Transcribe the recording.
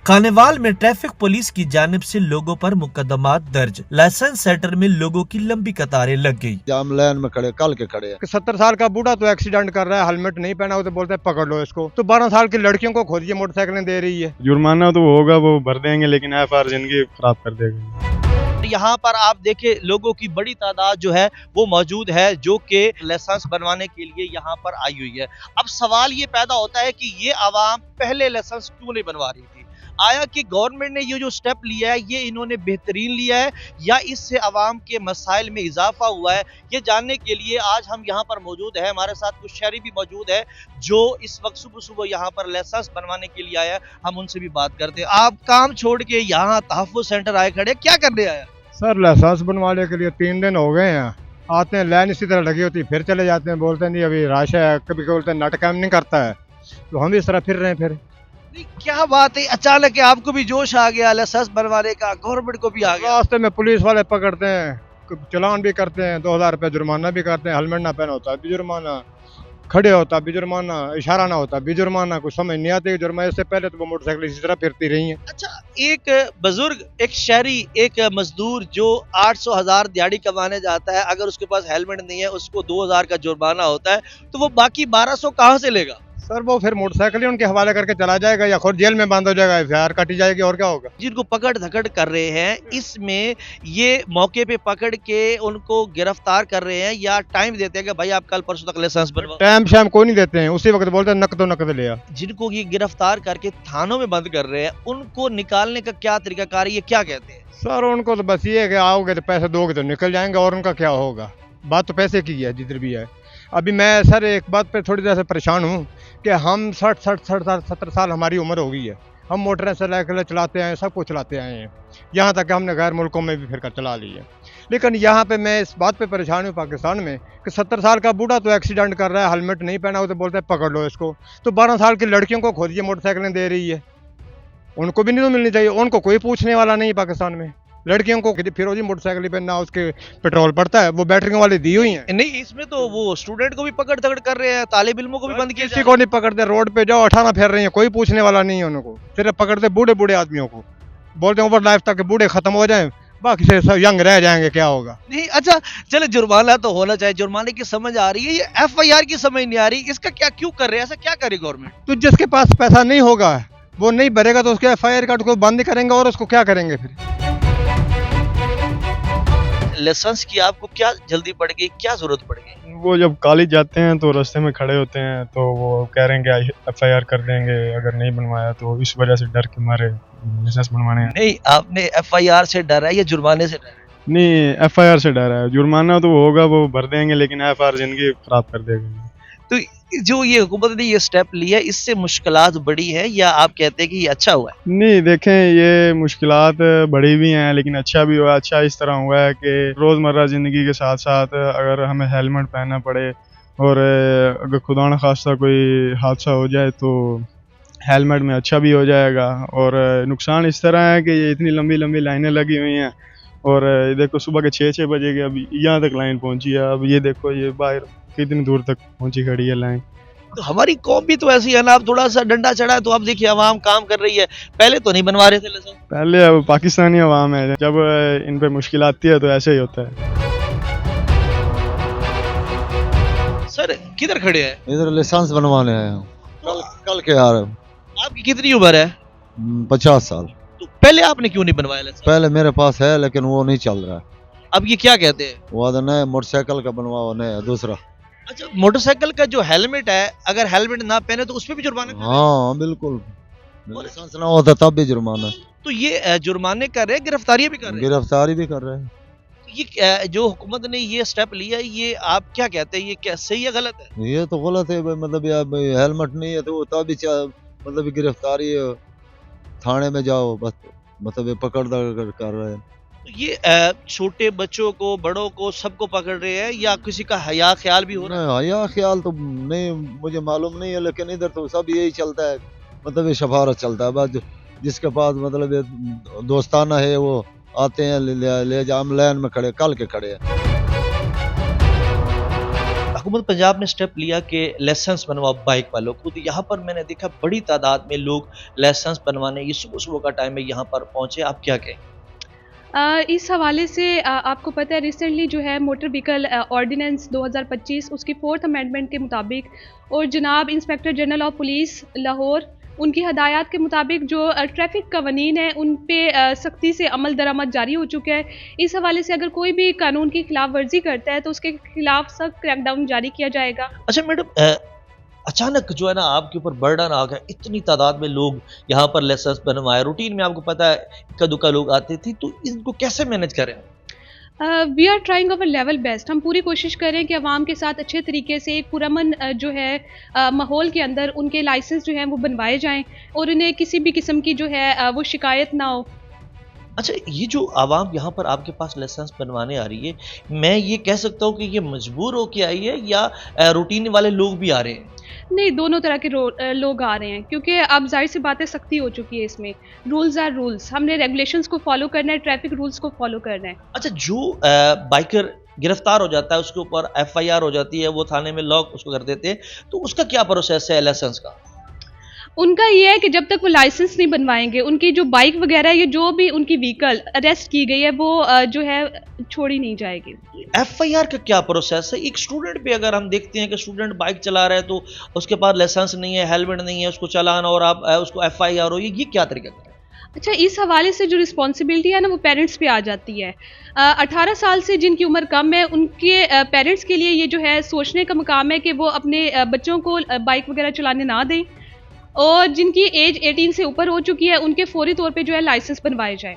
खानेवाल में traffic police की जानिब से लोगों पर मुकदमा दर्ज। लाइसेंस सेंटर में लोगों की लंबी कतारें लग गई। जाम लाइन में खड़े कल के खड़े हैं। 70 साल का बूढ़ा तो एक्सीडेंट कर रहा है, हेलमेट नहीं पहना हो तो बोलते हैं पकड़ लो इसको। तो 12 साल की लड़कियों को खोदिए मोटरसाइकिलें दे रही है। जुर्माना तो होगा, वो भर देंगे, लेकिन एफआईआर जिंदगी खराब कर देगा। यहाँ पर आप देखें लोगों की बड़ी तादाद जो है वो मौजूद है जो कि लाइसेंस बनवाने के लिए यहाँ पर आई हुई है। अब सवाल ये पैदा होता है कि ये आवाम पहले लाइसेंस क्यों नहीं बनवा रही थी? आया कि गवर्नमेंट ने ये जो स्टेप लिया है ये इन्होंने बेहतरीन लिया है या इससे आवाम के मसाइल में इजाफा हुआ है? ये जानने के लिए आज हम यहाँ पर मौजूद है। हमारे साथ कुछ शहरी भी मौजूद है जो इस वक्त सुबह सुबह यहाँ पर लाइसेंस बनवाने के लिए आया। हम उनसे भी बात करते हैं। आप काम छोड़ के यहाँ तहफ़्फ़ुज़ सेंटर आए खड़े, क्या करने आया? सर लाइसेंस बनवाने के लिए 3 दिन हो गए हैं। आते हैं, लाइन इसी तरह लगी होती है, फिर चले जाते हैं, बोलते हैं नहीं अभी रश है। कभी बोलते हैं नेट काम नहीं करता है, तो हम इस तरह फिर रहे हैं। फिर क्या बात है, अचानक के आपको भी जोश आ गया लाइसेंस बनवाने का, गवर्नमेंट को भी आ गया? रास्ते में पुलिस वाले पकड़ते हैं, चलान भी करते हैं, 2000 रुपये जुर्माना भी करते हैं। हेलमेट ना पहना होता है भी जुर्माना, खड़े होता भी जुर्माना, इशारा ना होता भी जुर्माना। कुछ समझ नहीं आती जुर्माने से पहले तो वो मोटरसाइकिल इसी तरह फिरती रही हैं। अच्छा, एक बुजुर्ग, एक शहरी, एक मजदूर जो 800,000 दिहाड़ी कमाने जाता है, अगर उसके पास हेलमेट नहीं है उसको 2000 का जुर्माना होता है, तो वो बाकी 1200 कहाँ से लेगा? सर वो फिर मोटरसाइकिल ही उनके हवाले करके चला जाएगा या खुद जेल में बंद हो जाएगा, एफआईआर काटी जाएगी और क्या होगा। जिनको पकड़ धकड़ कर रहे हैं इसमें ये मौके पे पकड़ के उनको गिरफ्तार कर रहे हैं या टाइम देते हैं कि भाई आप कल परसों तक लाइसेंस बनवाओ? टाइम शाम कोई नहीं देते हैं, उसी वक्त बोलते हैं नकद ले आ। जिनको ये गिरफ्तार करके थानों में बंद कर रहे हैं उनको निकालने का क्या तरीकाकार है, ये क्या कहते हैं? सर उनको तो बस ये है कि आओगे तो पैसे दोगे तो निकल जाएंगे, और उनका क्या होगा। बात तो पैसे की है जिधर भी है। अभी मैं सर एक बात पे थोड़ी देर से परेशान हूँ कि हम 60-70 साल हमारी उम्र हो गई है। हम मोटरसाइकिल चलाते हैं, सब कुछ चलाते आए हैं, यहाँ तक कि हमने गैर मुल्कों में भी फिर चला ली है। लेकिन यहाँ पे मैं इस बात पे परेशान हूँ पाकिस्तान में कि 70 साल का बूढ़ा तो एक्सीडेंट कर रहा है, हेलमेट नहीं पहना हो तो बोलते हैं पकड़ लो इसको। तो 12 साल की लड़कियों को खोदिए मोटरसाइकिलें दे रही है, उनको भी नहीं तो मिलनी चाहिए। उनको कोई पूछने वाला नहीं पाकिस्तान में। लड़कियों को फिरोजी मोटरसाइकिल पे ना उसके पेट्रोल पड़ता है, वो बैटरियों वाली दी हुई हैं। नहीं, इसमें तो वो स्टूडेंट को भी पकड़ धकड़ कर रहे हैं, तालिब इल्मों को भी बंद किया। किसी को नहीं पकड़ते, रोड पे जाओ 18 फेर रही है, कोई पूछने वाला नहीं है उनको। सिर्फ पकड़ते बूढ़े आदमियों को, बोलते हैं ओवर लाइफ तक बूढ़े खत्म हो जाएं, बाकी से सब यंग रह जाएंगे, क्या होगा। नहीं, अच्छा चले, जुर्माना तो होना चाहिए, जुर्माने की समझ आ रही है, ये एफआईआर की समझ नहीं आ रही। इसका क्या क्यों कर रहे हैं, ऐसा क्या करे गवर्नमेंट? तो जिसके पास पैसा नहीं होगा वो नहीं भरेगा तो उसके एफआईआर कार्ड को बंद करेंगे और उसको क्या करेंगे फिर। लाइसेंस की आपको क्या जल्दी पड़ गई, क्या जरूरत पड़ गई? वो जब कॉलेज जाते हैं तो रास्ते में खड़े होते हैं तो वो कह रहे हैं कि एफआईआर कर देंगे अगर नहीं बनवाया, तो इस वजह से डर के मारे लाइसेंस बनवाने हैं। नहीं, आपने एफआईआर से डर है या जुर्माने से डर है? नहीं, एफआईआर से डर है। जुर्माना तो होगा, वो भर देंगे, लेकिन एफआईआर जिंदगी खराब कर देगा। तो जो ये हुकूमत ने ये स्टेप लिया इससे मुश्किलात बढ़ी है या आप कहते हैं कि ये अच्छा हुआ है? नहीं, देखें ये मुश्किलात बड़ी भी हैं लेकिन अच्छा भी हुआ। अच्छा इस तरह हुआ है कि रोज़मर्रा ज़िंदगी के साथ साथ अगर हमें हेलमेट पहनना पड़े और अगर खुदा न खास्ता कोई हादसा हो जाए तो हेलमेट में अच्छा भी हो जाएगा। और नुकसान इस तरह है कि ये इतनी लंबी लंबी लाइनें लगी हुई हैं और देखो सुबह के 6 बजे के अभी यहाँ तक लाइन पहुँची है। अब ये देखो ये बाहर कितनी दूर तक पहुँची खड़ी है लाइन। तो हमारी कौम भी तो ऐसी है ना, अब थोड़ा सा डंडा चढ़ा है तो अब देखिए आवाम काम कर रही है, पहले तो नहीं बनवा रहे थे लाइसेंस। पहले अब पाकिस्तानी अवाम है, जब इन पे मुश्किल आती है तो ऐसे ही होता है। सर किधर खड़े हैं? इधर लाइसेंस बनवाने आए हैं, कल के आ रहे हैं। आपकी कितनी उम्र है? 50 साल। तो पहले आपने क्यों नहीं बनवाया लाइसेंस? पहले मेरे पास है लेकिन वो नहीं चल रहा है। अब ये क्या कहते हैं? वो नया मोटरसाइकिल का बनवाओ, नया दूसरा। अच्छा, मोटरसाइकिल का जो हेलमेट है अगर हेलमेट ना पहने तो उसपे भी जुर्माना कर रहे हैं? हाँ बिल्कुल, लाइसेंस ना होता तब भी जुर्माना। तो ये जुर्माने कर रहे हैं, गिरफ्तारियां भी कर रहे हैं? गिरफ्तारी भी कर रहे हैं। ये जो हुकूमत ने ये स्टेप लिया ये आप क्या कहते हैं, ये क्या सही है गलत है? ये तो गलत है भाई, मतलब यार हेलमेट नहीं है तो तब भी मतलब गिरफ्तारी थाने में जाओ बस, मतलब ये पकड़ कर रहे हैं। ये छोटे बच्चों को, बड़ों को, सबको पकड़ रहे हैं या किसी का हया ख्याल भी हो रहा है? हया ख्याल तो नहीं, मुझे मालूम नहीं है, लेकिन इधर तो सब यही चलता है, मतलब ये शफारत चलता है बस। जिसके पास मतलब ये दोस्ताना है वो आते हैं, ले जा, हम लाइन में खड़े कल के खड़े हैं। हुकूमत पंजाब ने स्टेप लिया कि लाइसेंस बनवाओ बाइक वालों को, तो यहाँ पर मैंने देखा बड़ी तादाद में लोग लाइसेंस बनवाने ये सुबह सुबह का टाइम है यहाँ पर पहुँचे, आप क्या कहें? इस हवाले से आपको पता है रिसेंटली जो है मोटर व्हीकल ऑर्डिनेंस 2025 उसकी 4th अमेंडमेंट के मुताबिक और जनाब inspector general of police Lahore उनकी हदायत के मुताबिक जो ट्रैफिक कवानीन है उन पे सख्ती से अमल दरामद जारी हो चुका है। इस हवाले से अगर कोई भी कानून की खिलाफ वर्जी करता है तो उसके खिलाफ सख्त क्रैकडाउन जारी किया जाएगा। अच्छा मैडम, अचानक जो है ना आपके ऊपर बर्डन आ गया, इतनी तादाद में लोग यहाँ पर लाइसेंस बनवाए, रूटीन में आपको पता है इक्का दुक्का लोग आते थे, तो इनको कैसे मैनेज करें? We are trying our level best. हम पूरी कोशिश करें कि अवाम के साथ अच्छे तरीके से एक पुरअमन जो है माहौल के अंदर उनके लाइसेंस जो हैं वो बनवाए जाएं और उन्हें किसी भी किस्म की जो है वो शिकायत ना हो। अच्छा, ये जो आवाम यहाँ पर आपके पास लाइसेंस बनवाने आ रही है, मैं ये कह सकता हूँ कि ये मजबूर होके आई है या रूटीन वाले लोग भी आ रहे हैं? नहीं, दोनों तरह के लोग आ रहे हैं क्योंकि अब जाहिर सी बातें सख्ती हो चुकी है इसमें। रूल्स आर रूल्स, हमने रेगुलेशंस को फॉलो करना है, ट्रैफिक रूल्स को फॉलो करना है। अच्छा, जो बाइकर गिरफ्तार हो जाता है उसके ऊपर FIR हो जाती है, वो थाने में लॉक उसको कर देते हैं, तो उसका क्या प्रोसेस है लाइसेंस का? उनका ये है कि जब तक वो लाइसेंस नहीं बनवाएंगे उनकी जो बाइक वगैरह या जो भी उनकी व्हीकल अरेस्ट की गई है वो जो है छोड़ी नहीं जाएगी। FIR का क्या प्रोसेस है? एक स्टूडेंट पे अगर हम देखते हैं कि स्टूडेंट बाइक चला रहा है तो उसके पास लाइसेंस नहीं है, हेलमेट नहीं है, उसको चालान और आप उसको FIR हो, ये क्या तरीका है? अच्छा, इस हवाले से जो रिस्पॉन्सिबिलिटी है ना वो पेरेंट्स पे आ जाती है। 18 साल से जिनकी उम्र कम है उनके पेरेंट्स के लिए ये जो है सोचने का मुकाम है कि वो अपने बच्चों को बाइक वगैरह चलाने ना दें और जिनकी एज 18 से ऊपर हो चुकी है उनके फौरी तौर पे जो है लाइसेंस बनवाए जाएं।